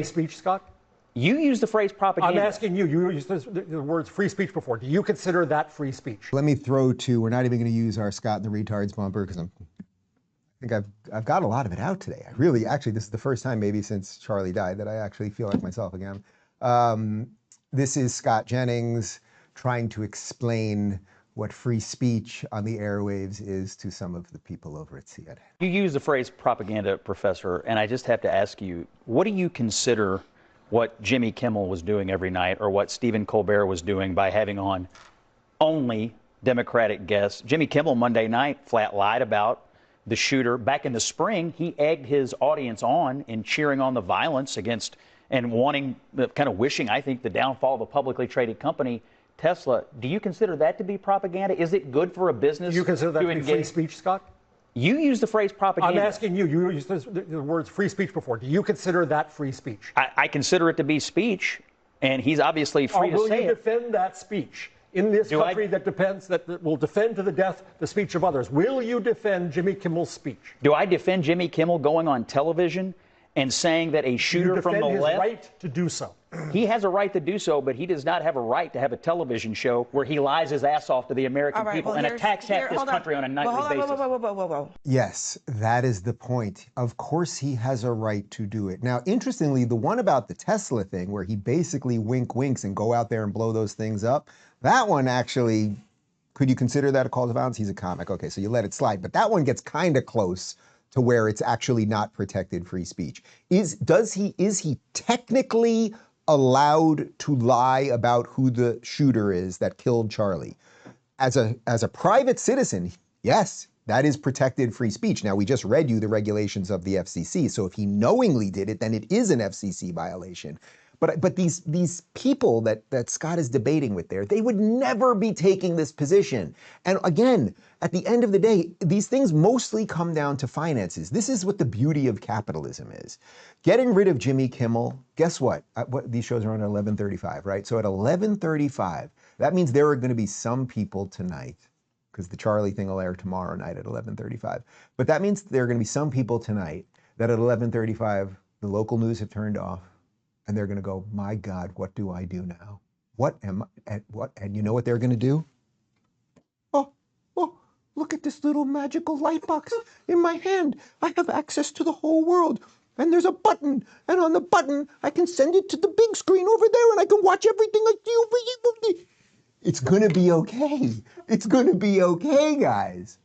Speech, Scott? You use the phrase propaganda. I'm asking you. You used the words free speech before. Do you consider that free speech? Let me throw to, we're not even going to use our Scott and the Retards bumper because I think I've got a lot of it out today. I really, actually, this is the first time maybe since Charlie died that I actually feel like myself again. This is Scott Jennings trying to explain what free speech on the airwaves is to some of the people over at CNN. You use the phrase propaganda, Professor, and I just have to ask you, what do you consider what Jimmy Kimmel was doing every night or what Stephen Colbert was doing by having on only Democratic guests? Jimmy Kimmel Monday night flat lied about the shooter. Back in the spring, he egged his audience on in cheering on the violence against and wanting, kind of wishing, I think, the downfall of a publicly traded company, Tesla. Do you consider that to be propaganda? Is it good for a business? Do you consider that to be free speech, Scott? You use the phrase propaganda. I'm asking you. You used the words free speech before. Do you consider that free speech? I consider it to be speech, and he's obviously free to say it. Will you defend that speech in this country that will defend to the death the speech of others? Will you defend Jimmy Kimmel's speech? Do I defend Jimmy Kimmel going on television and saying that a shooter from the left? You defend his right to do so. He has a right to do so, but he does not have a right to have a television show where he lies his ass off to the American people and attacks half this country on a nightly basis. Whoa. Yes, that is the point. Of course he has a right to do it. Now, interestingly, the one about the Tesla thing where he basically winks and go out there and blow those things up, that one actually, could you consider that a call to violence? He's a comic. Okay, so you let it slide. But that one gets kind of close to where it's actually not protected free speech. Is he technically allowed to lie about who the shooter is that killed Charlie? As a private citizen, yes, that is protected free speech. Now, we just read you the regulations of the FCC, so if he knowingly did it, then it is an FCC violation. But these people that Scott is debating with there, they would never be taking this position. And again, at the end of the day, these things mostly come down to finances. This is what the beauty of capitalism is. Getting rid of Jimmy Kimmel, guess what? These shows are on at 11:35, right? So at 11:35, that means there are going to be some people tonight, because the Charlie thing will air tomorrow night at 11:35. But that means there are going to be some people tonight that at 11:35, the local news have turned off. And they're going to go, my God, what do I do now? And you know what they're going to do? Oh, look at this little magical light box in my hand. I have access to the whole world. And there's a button. And on the button, I can send it to the big screen over there and I can watch everything I do. It's going to be okay. It's going to be okay, guys.